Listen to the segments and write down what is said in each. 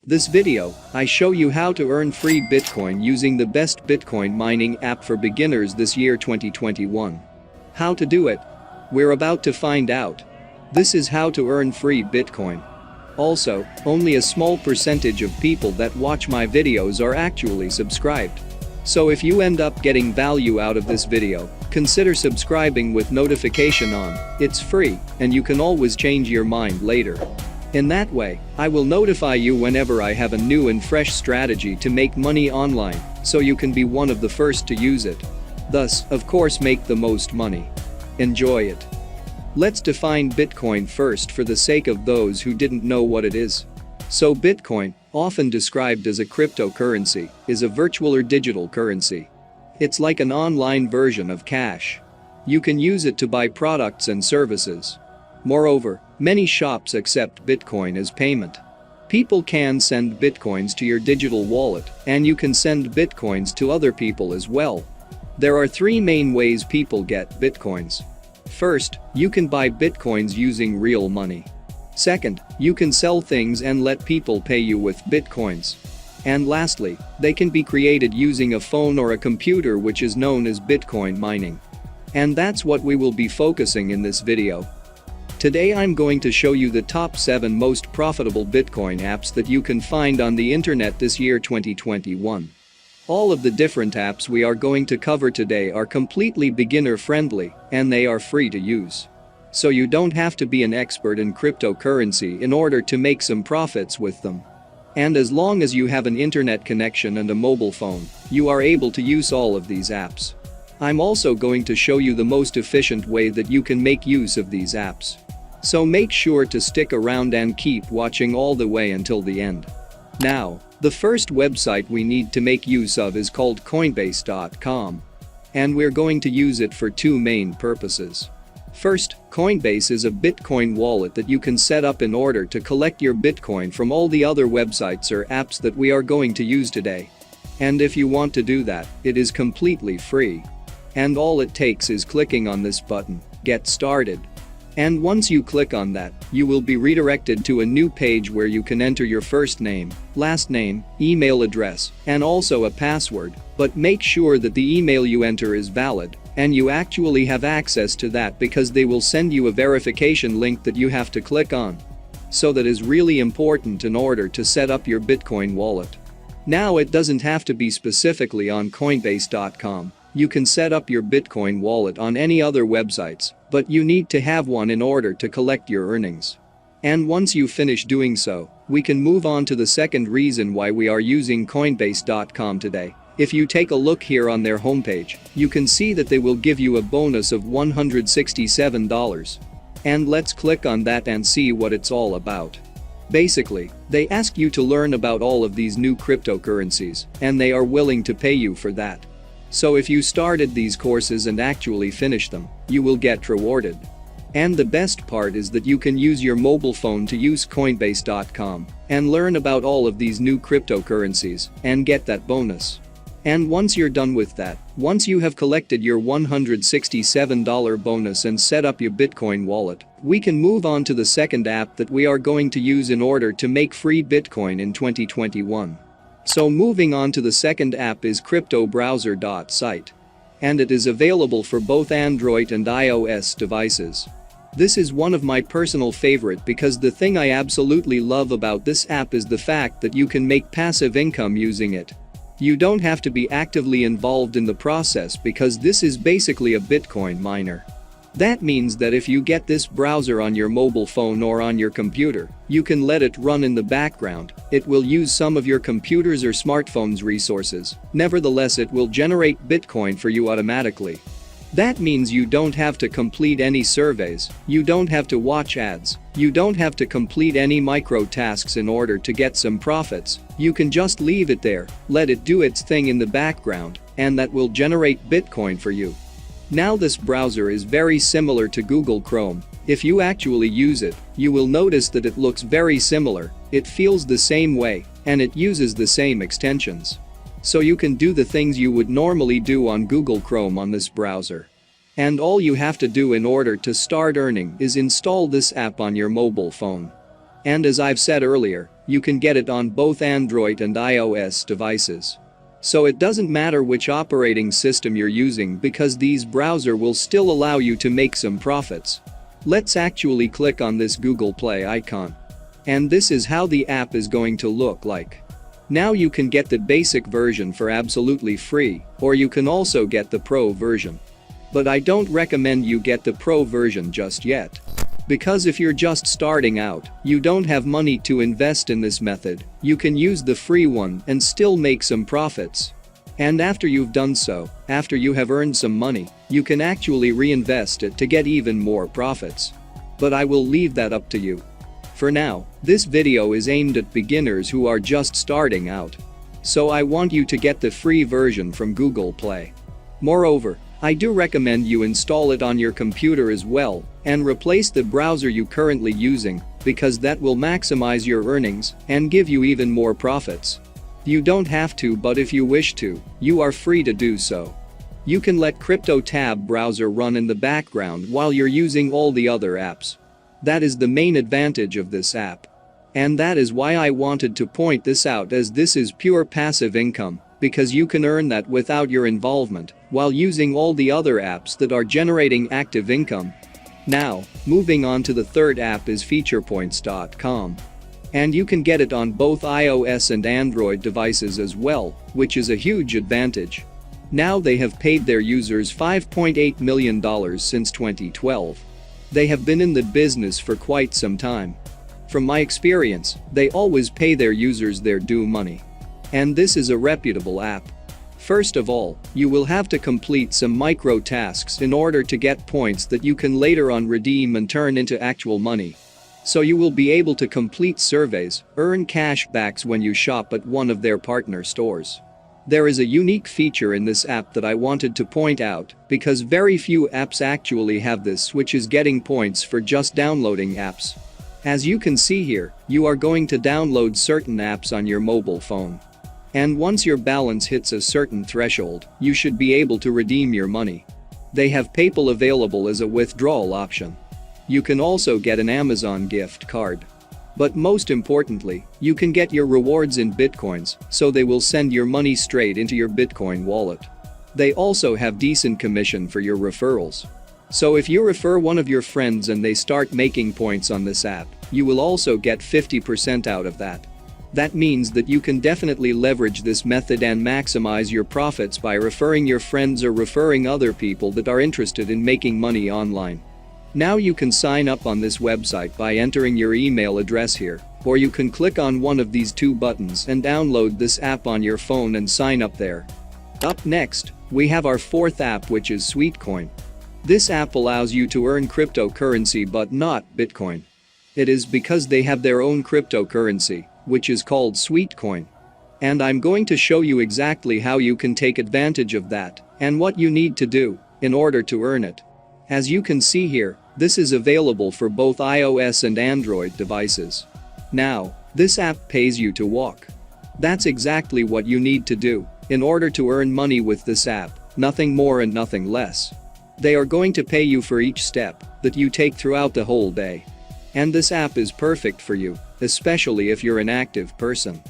This video, I show you how to earn free Bitcoin using the best Bitcoin mining app for beginners this year 2021. How to do it? We're about to find out. This is how to earn free Bitcoin. Also, only a small percentage of people that watch my videos are actually subscribed. So if you end up getting value out of this video, consider subscribing with notification on. It's free, and you can always change your mind later. In that way, I will notify you whenever I have a new and fresh strategy to make money online, so you can be one of the first to use it. Thus, of course, make the most money. Enjoy it. Let's define Bitcoin first for the sake of those who didn't know what it is. So Bitcoin, often described as a cryptocurrency, is a virtual or digital currency. It's like an online version of cash. You can use it to buy products and services. Moreover, many shops accept Bitcoin as payment. People can send Bitcoins to your digital wallet, and you can send Bitcoins to other people as well. There are three main ways people get Bitcoins. First, you can buy Bitcoins using real money. Second, you can sell things and let people pay you with Bitcoins. And lastly, they can be created using a phone or a computer, which is known as Bitcoin mining. And that's what we will be focusing in this video. Today I'm going to show you the top 7 most profitable Bitcoin apps that you can find on the internet this year 2021. All of the different apps we are going to cover today are completely beginner friendly, and they are free to use. So you don't have to be an expert in cryptocurrency in order to make some profits with them. And as long as you have an internet connection and a mobile phone, you are able to use all of these apps. I'm also going to show you the most efficient way that you can make use of these apps. So make sure to stick around and keep watching all the way until the end. Now, the first website we need to make use of is called Coinbase.com. And we're going to use it for two main purposes. First, Coinbase is a Bitcoin wallet that you can set up in order to collect your Bitcoin from all the other websites or apps that we are going to use today. And if you want to do that, it is completely free. And all it takes is clicking on this button, Get Started. And once you click on that, you will be redirected to a new page where you can enter your first name, last name, email address, and also a password, but make sure that the email you enter is valid, and you actually have access to that because they will send you a verification link that you have to click on. So that is really important in order to set up your Bitcoin wallet. Now it doesn't have to be specifically on Coinbase.com. You can set up your Bitcoin wallet on any other websites, but you need to have one in order to collect your earnings. And once you finish doing so, we can move on to the second reason why we are using Coinbase.com today. If you take a look here on their homepage, you can see that they will give you a bonus of $167. And let's click on that and see what it's all about. Basically, they ask you to learn about all of these new cryptocurrencies, and they are willing to pay you for that. So if you started these courses and actually finish them, you will get rewarded. And the best part is that you can use your mobile phone to use Coinbase.com and learn about all of these new cryptocurrencies and get that bonus. And once you're done with that, once you have collected your $167 bonus and set up your Bitcoin wallet, we can move on to the second app that we are going to use in order to make free Bitcoin in 2021. So moving on to the second app is CryptoBrowser.site. And it is available for both Android and iOS devices. This is one of my personal favorite because the thing I absolutely love about this app is the fact that you can make passive income using it. You don't have to be actively involved in the process because this is basically a Bitcoin miner. That means that if you get this browser on your mobile phone or on your computer, you can let it run in the background. It will use some of your computer's or smartphone's resources. Nevertheless, it will generate Bitcoin for you automatically. That means you don't have to complete any surveys, you don't have to watch ads, you don't have to complete any micro tasks in order to get some profits. You can just leave it there, let it do its thing in the background, and that will generate Bitcoin for you. Now this browser is very similar to Google Chrome. If you actually use it, you will notice that it looks very similar, it feels the same way, and it uses the same extensions. So you can do the things you would normally do on Google Chrome on this browser. And all you have to do in order to start earning is install this app on your mobile phone. And as I've said earlier, you can get it on both Android and iOS devices. So it doesn't matter which operating system you're using because these browser will still allow you to make some profits. Let's actually click on this Google Play icon. And this is how the app is going to look like. Now you can get the basic version for absolutely free, or you can also get the Pro version. But I don't recommend you get the Pro version just yet. Because if you're just starting out, you don't have money to invest in this method, you can use the free one and still make some profits. And after you've done so, after you have earned some money, you can actually reinvest it to get even more profits. But I will leave that up to you. For now, this video is aimed at beginners who are just starting out. So I want you to get the free version from Google Play. Moreover, I do recommend you install it on your computer as well and replace the browser you currently using because that will maximize your earnings and give you even more profits. You don't have to, but if you wish to, you are free to do so. You can let CryptoTab browser run in the background while you're using all the other apps. That is the main advantage of this app. And that is why I wanted to point this out, as this is pure passive income, because you can earn that without your involvement while using all the other apps that are generating active income. Now, moving on to the third app is FeaturePoints.com. And you can get it on both iOS and Android devices as well, which is a huge advantage. Now they have paid their users $5.8 million since 2012. They have been in the business for quite some time. From my experience, they always pay their users their due money. And this is a reputable app. First of all, you will have to complete some micro tasks in order to get points that you can later on redeem and turn into actual money. So you will be able to complete surveys, earn cash backs when you shop at one of their partner stores. There is a unique feature in this app that I wanted to point out because very few apps actually have this, which is getting points for just downloading apps. As you can see here, you are going to download certain apps on your mobile phone. And once your balance hits a certain threshold, you should be able to redeem your money. They have PayPal available as a withdrawal option. You can also get an Amazon gift card. But most importantly, you can get your rewards in Bitcoins, so they will send your money straight into your Bitcoin wallet. They also have decent commission for your referrals. So if you refer one of your friends and they start making points on this app, you will also get 50% out of that. That means that you can definitely leverage this method and maximize your profits by referring your friends or referring other people that are interested in making money online. Now you can sign up on this website by entering your email address here, or you can click on one of these two buttons and download this app on your phone and sign up there. Up next, we have our fourth app, which is Sweetcoin. This app allows you to earn cryptocurrency but not Bitcoin. It is because they have their own cryptocurrency, which is called Sweetcoin. And I'm going to show you exactly how you can take advantage of that and what you need to do in order to earn it. As you can see here, this is available for both iOS and Android devices. Now, this app pays you to walk. That's exactly what you need to do in order to earn money with this app, nothing more and nothing less. They are going to pay you for each step that you take throughout the whole day. And this app is perfect for you, especially if you're an active person.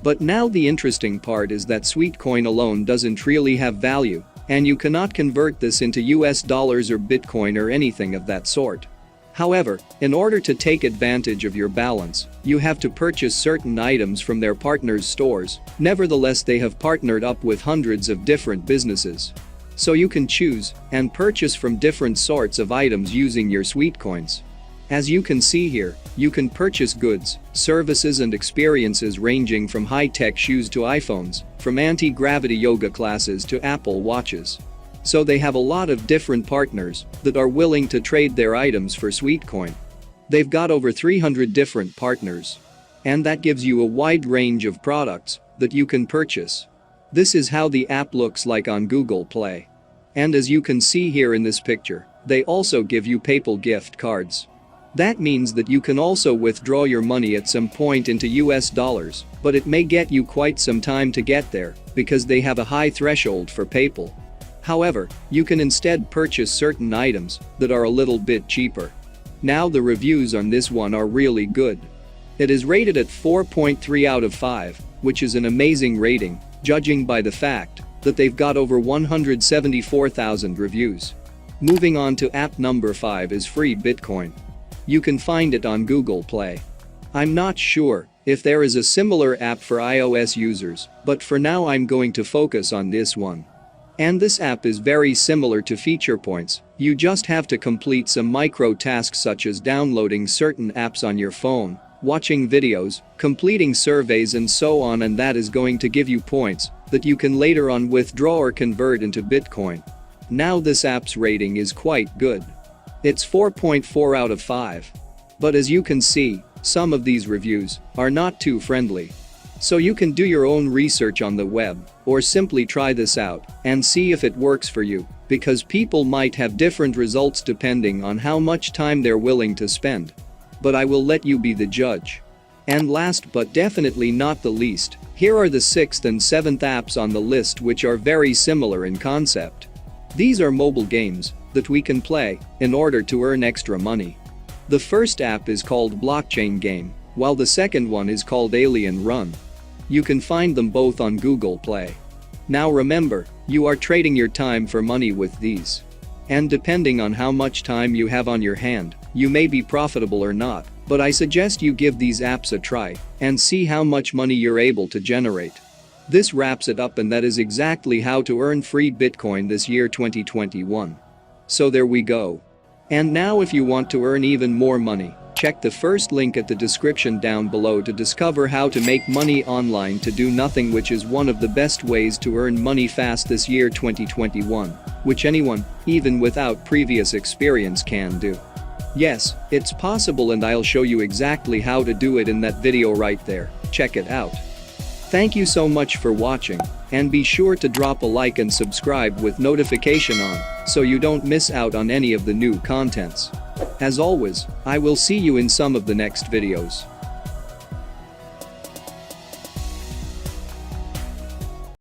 But now the interesting part is that Sweetcoin alone doesn't really have value, and you cannot convert this into US dollars or Bitcoin or anything of that sort. However, in order to take advantage of your balance, you have to purchase certain items from their partners' stores. Nevertheless, they have partnered up with hundreds of different businesses. So you can choose and purchase from different sorts of items using your Sweetcoins. As you can see here, you can purchase goods, services and experiences ranging from high-tech shoes to iPhones, from anti-gravity yoga classes to Apple Watches. So they have a lot of different partners that are willing to trade their items for Sweetcoin. They've got over 300 different partners. And that gives you a wide range of products that you can purchase. This is how the app looks like on Google Play. And as you can see here in this picture, they also give you PayPal gift cards. That means that you can also withdraw your money at some point into US dollars, but it may get you quite some time to get there because they have a high threshold for PayPal. However, you can instead purchase certain items that are a little bit cheaper. Now the reviews on this one are really good. It is rated at 4.3 out of 5, which is an amazing rating, judging by the fact that they've got over 174,000 reviews. Moving on to app number 5 is Free Bitcoin. You can find it on Google Play. I'm not sure if there is a similar app for iOS users, but for now I'm going to focus on this one. And this app is very similar to Feature Points. You just have to complete some micro tasks such as downloading certain apps on your phone, watching videos, completing surveys and so on, and that is going to give you points that you can later on withdraw or convert into Bitcoin. Now this app's rating is quite good. It's 4.4 out of 5. But as you can see, some of these reviews are not too friendly. So you can do your own research on the web or simply try this out and see if it works for you, because people might have different results depending on how much time they're willing to spend. But I will let you be the judge. And last but definitely not the least, here are the 6th and 7th apps on the list which are very similar in concept. These are mobile games that we can play in order to earn extra money. The first app is called Blockchain Game, while the second one is called Alien Run. You can find them both on Google Play. Now remember, you are trading your time for money with these. And depending on how much time you have on your hand, you may be profitable or not, but I suggest you give these apps a try and see how much money you're able to generate. This wraps it up, and that is exactly how to earn free Bitcoin this year 2021. So there we go. And now if you want to earn even more money, check the first link at the description down below to discover how to make money online to do nothing, which is one of the best ways to earn money fast this year 2021, which anyone, even without previous experience, can do. Yes, it's possible, and I'll show you exactly how to do it in that video right there. Check it out. Thank you so much for watching, and be sure to drop a like and subscribe with notification on so you don't miss out on any of the new contents. As always, I will see you in some of the next videos.